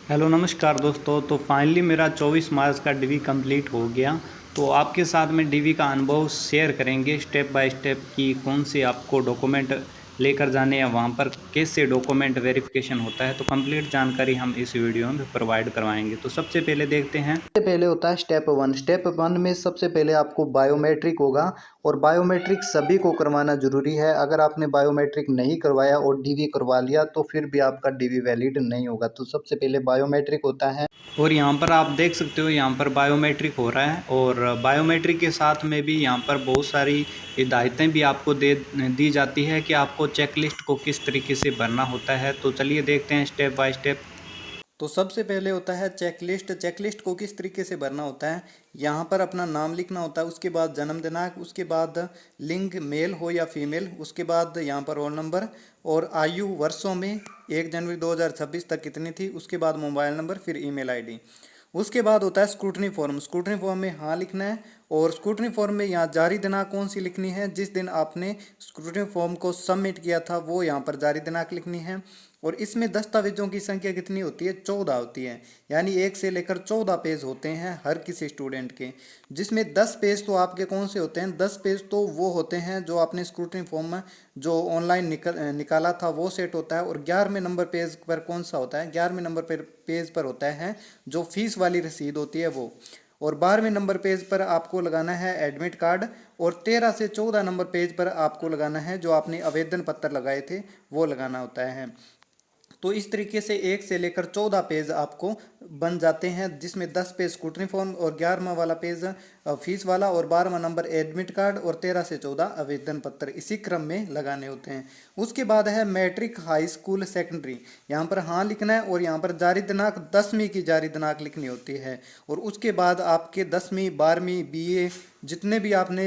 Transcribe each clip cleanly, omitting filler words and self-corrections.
Hello नमस्कार दोस्तों। तो फाइनली मेरा 24 मार्च का डीवी कंप्लीट हो गया। तो आपके साथ में डीवी का अनुभव शेयर करेंगे स्टेप बाय स्टेप कि कौन से आपको डॉक्यूमेंट लेकर जाने या वहाँ पर कैसे डॉक्यूमेंट वेरिफिकेशन होता है। तो कंप्लीट जानकारी हम इस वीडियो में प्रोवाइड करवाएंगे। तो सबसे पहले देखते हैं। सबसे पहले होता है स्टेप वन में सबसे पहले आपको बायोमेट्रिक होगा। और बायोमेट्रिक सभी को करवाना जरूरी है। अगर आपने बायोमेट्रिक नहीं करवाया और डीवी करवा लिया तो फिर भी आपका डीवी वैलिड नहीं होगा। तो सबसे पहले बायोमेट्रिक होता है। और यहाँ पर आप देख सकते हो, यहाँ पर बायोमेट्रिक हो रहा है और बायोमेट्रिक के साथ में भी यहाँ पर बहुत सारी हिदायतें भी आपको दे दी जाती है कि आपको चेकलिस्ट को किस तरीके से भरना होता है। तो चलिए देखते हैं स्टेप बाय स्टेप। तो सबसे पहले होता है चेकलिस्ट। चेकलिस्ट को किस तरीके से भरना होता है, यहाँ पर अपना नाम लिखना होता है, उसके बाद जन्म दिनांक, उसके बाद लिंग मेल हो या फीमेल, उसके बाद यहाँ पर रोल नंबर और आयु वर्षों में 1 जनवरी 2026 तक कितनी थी, उसके बाद मोबाइल नंबर, फिर ईमेल आईडी। उसके बाद होता है स्क्रूटनी फॉर्म। स्क्रूटनी फॉर्म में हाँ लिखना है और स्क्रूटनी फॉर्म में यहाँ जारी दिनांक कौन सी लिखनी है, जिस दिन आपने स्क्रूटनी फॉर्म को सबमिट किया था वो यहाँ पर जारी दिनांक लिखनी है। और इसमें दस्तावेजों की संख्या कितनी होती है, 14 होती है। यानी 1 से लेकर 14 पेज होते हैं हर किसी स्टूडेंट के, जिसमें 10 पेज तो आपके कौन से होते हैं, 10 पेज तो वो होते हैं जो आपने स्क्रूटनी फॉर्म में जो ऑनलाइन निकाला था वो सेट होता है। और 11वें नंबर पेज पर कौन सा होता है, 11वें नंबर पर पेज पर होता है जो फीस वाली रसीद होती है वो। और 12वें नंबर पेज पर आपको लगाना है एडमिट कार्ड। और 13 से 14 नंबर पेज पर आपको लगाना है जो आपने आवेदन पत्र लगाए थे वो लगाना होता है। तो इस तरीके से 1 से लेकर 14 पेज आपको बन जाते हैं, जिसमें 10 पेज स्कूटनी फॉर्म और 11वां वाला पेज फीस वाला और 12वां नंबर एडमिट कार्ड और 13 से 14 आवेदन पत्र इसी क्रम में लगाने होते हैं। उसके बाद है मैट्रिक, हाई स्कूल, सेकेंडरी। यहाँ पर हाँ लिखना है और यहाँ पर जारी दिनांक 10वीं की जारी दिनांक लिखनी होती है। और उसके बाद आपके 10वीं 12वीं बीए जितने भी आपने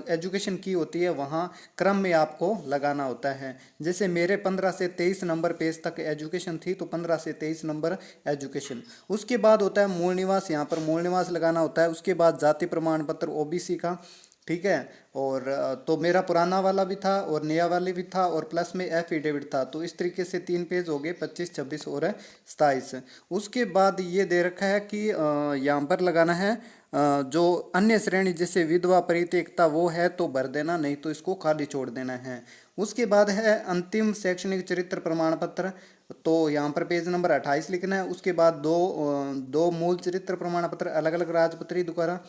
एजुकेशन की होती है वहाँ क्रम में आपको लगाना होता है। जैसे मेरे 15 से 23 नंबर पेज तक एजुकेशन थी तो 15 से 23 नंबर एजुकेशन। उसके बाद होता है मूल निवास, यहाँ पर मूल निवास लगाना होता है। उसके बाद जाति प्रमाण पत्र ओबीसी का, ठीक है। और तो मेरा पुराना वाला भी था और नया वाले भी था और प्लस में एफिडेविट था। तो इस तरीके से 3 पेज हो गए, 25, 26 और 27। उसके बाद ये दे रखा है कि यहाँ पर लगाना है जो अन्य श्रेणी जैसे विधवा परित्यक्ता वो है तो भर देना, नहीं तो इसको खाली छोड़ देना है। उसके बाद है अंतिम शैक्षणिक चरित्र प्रमाण पत्र। तो यहाँ पर पेज नंबर 28 लिखना है। उसके बाद दो मूल चरित्र प्रमाण पत्र अलग अलग राजपत्री द्वारा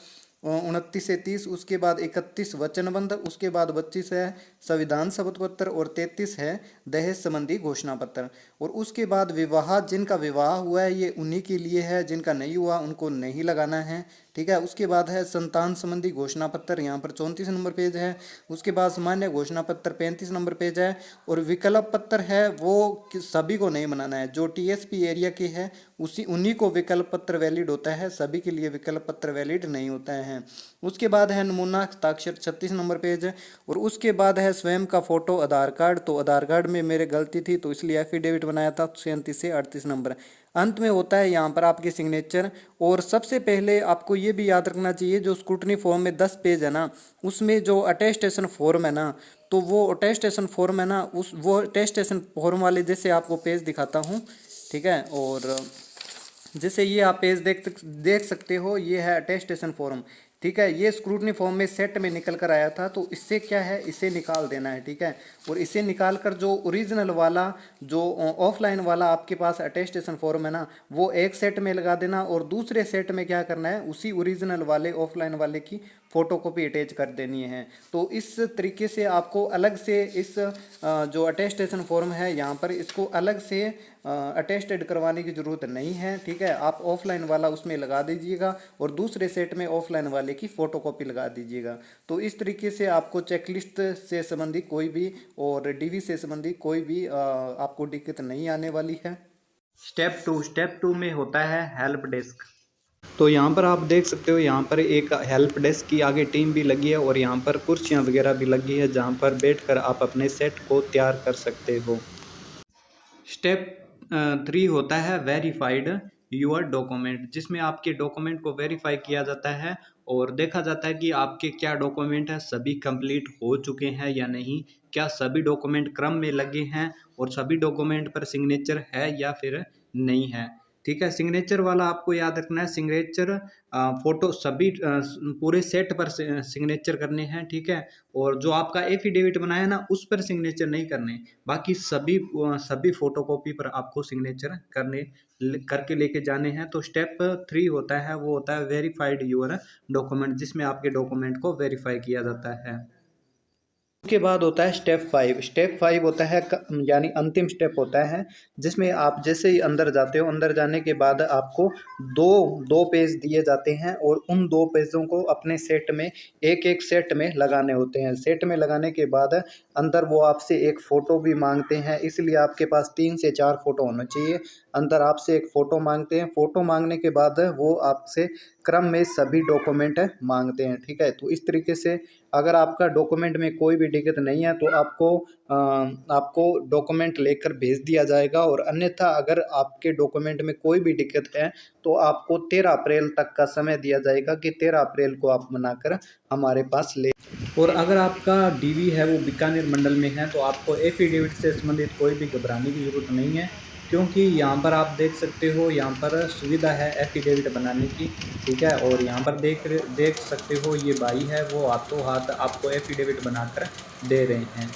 29 से 30। उसके बाद 31 वचनबंध। उसके बाद 25 है संविधान शपथ पत्र और 33 है दहेज संबंधी घोषणा पत्र। और उसके बाद विवाह, जिनका विवाह हुआ है ये उन्हीं के लिए है, जिनका नहीं हुआ उनको नहीं लगाना है, ठीक है। उसके बाद है संतान संबंधी घोषणा पत्र, यहाँ पर 34 नंबर पेज है। उसके बाद सामान्य घोषणा पत्र 35 नंबर पेज है। और विकल्प पत्र है वो सभी को नहीं बनाना है, जो टीएसपी एरिया के है उन्हीं को विकल्प पत्र वैलिड होता है, सभी के लिए विकल्प पत्र वैलिड नहीं होता है। उसके बाद है नमूना हस्ताक्षर 36 नंबर पेज है। और उसके बाद है स्वयं का फोटो, आधार कार्ड। तो आधार कार्ड में मेरे गलती थी तो इसलिए एफिडेविट बनाया था 37 से 38 नंबर। अंत में होता है यहाँ पर आपकी सिग्नेचर। और सबसे पहले आपको ये भी याद रखना चाहिए, जो स्क्रूटनी फॉर्म में 10 पेज है ना, उसमें जो अटेस्टेशन फॉर्म है ना, तो वो अटेस्टेशन फॉर्म है ना, वो अटेस्टेशन फॉर्म वाले जैसे आपको पेज दिखाता हूँ, ठीक है। और जैसे ये आप पेज देख सकते हो, ये है अटेस्टेशन फॉर्म, ठीक है। ये स्क्रूटनी फॉर्म में सेट में निकल कर आया था, तो इससे क्या है, इसे निकाल देना है, ठीक है। और इसे निकाल कर जो ओरिजिनल वाला, जो ऑफलाइन वाला आपके पास अटेस्टेशन फॉर्म है ना, वो एक सेट में लगा देना। और दूसरे सेट में क्या करना है, उसी ओरिजिनल वाले ऑफलाइन वाले की फोटोकॉपी अटैच कर देनी है। तो इस तरीके से आपको अलग से इस जो अटेस्टेशन फॉर्म है यहाँ पर, इसको अलग से अटेस्टेड करवाने की ज़रूरत नहीं है, ठीक है। आप ऑफलाइन वाला उसमें लगा दीजिएगा और दूसरे सेट में ऑफलाइन वाले की फ़ोटोकॉपी लगा दीजिएगा। तो इस तरीके से आपको चेकलिस्ट से संबंधी कोई भी और डीवी से संबंधी कोई भी आपको दिक्कत नहीं आने वाली है। स्टेप टू में होता है हेल्प डेस्क। तो यहाँ पर आप देख सकते हो, यहाँ पर एक हेल्प डेस्क की आगे टीम भी लगी है और यहाँ पर कुर्सियाँ वगैरह भी लगी है जहाँ पर बैठकर आप अपने सेट को तैयार कर सकते हो। स्टेप 3 होता है वेरीफाइड यूर डॉक्यूमेंट, जिसमें आपके डॉक्यूमेंट को वेरीफाई किया जाता है और देखा जाता है कि आपके क्या डॉक्यूमेंट है, सभी कंप्लीट हो चुके हैं या नहीं, क्या सभी डॉक्यूमेंट क्रम में लगे हैं और सभी डॉक्यूमेंट पर सिग्नेचर है या फिर नहीं है, ठीक है। सिग्नेचर वाला आपको याद रखना है, सिग्नेचर फोटो सभी पूरे सेट पर सिग्नेचर करने हैं, ठीक है। और जो आपका एफिडेविट बनाया ना उस पर सिग्नेचर नहीं करने, बाकी सभी फोटोकॉपी पर आपको सिग्नेचर करके लेके जाने हैं। तो स्टेप 3 होता है, वो होता है वेरीफाइड योर डॉक्यूमेंट, जिसमें आपके डॉक्यूमेंट को वेरीफाई किया जाता है। उसके बाद होता है स्टेप 5। स्टेप 5 होता है यानी अंतिम स्टेप होता है, जिसमें आप जैसे ही अंदर जाते हो, अंदर जाने के बाद आपको दो पेज दिए जाते हैं और उन 2 पेजों को अपने सेट में एक सेट में लगाने होते हैं। सेट में लगाने के बाद अंदर वो आपसे एक फ़ोटो भी मांगते हैं, इसलिए आपके पास 3 से 4 फ़ोटो होना चाहिए। अंदर आपसे एक फ़ोटो मांगते हैं, फ़ोटो मांगने के बाद वो आपसे क्रम में सभी डॉक्यूमेंट मांगते हैं, ठीक है। तो इस तरीके से अगर आपका डॉक्यूमेंट में कोई भी दिक्कत नहीं है तो आपको डॉक्यूमेंट लेकर भेज दिया जाएगा, और अन्यथा अगर आपके डॉक्यूमेंट में कोई भी दिक्कत है तो आपको 13 अप्रैल तक का समय दिया जाएगा कि 13 अप्रैल को आप बनाकर हमारे पास ले। और अगर आपका डीवी है वो बीकानेर मंडल में है तो आपको एफिडेविट से संबंधित कोई भी घबराने की ज़रूरत नहीं है, क्योंकि यहाँ पर आप देख सकते हो, यहाँ पर सुविधा है एफिडेविट बनाने की, ठीक है। और यहाँ पर देख सकते हो ये भाई है वो हाथों हाथ आपको एफिडेविट बनाकर दे रहे हैं।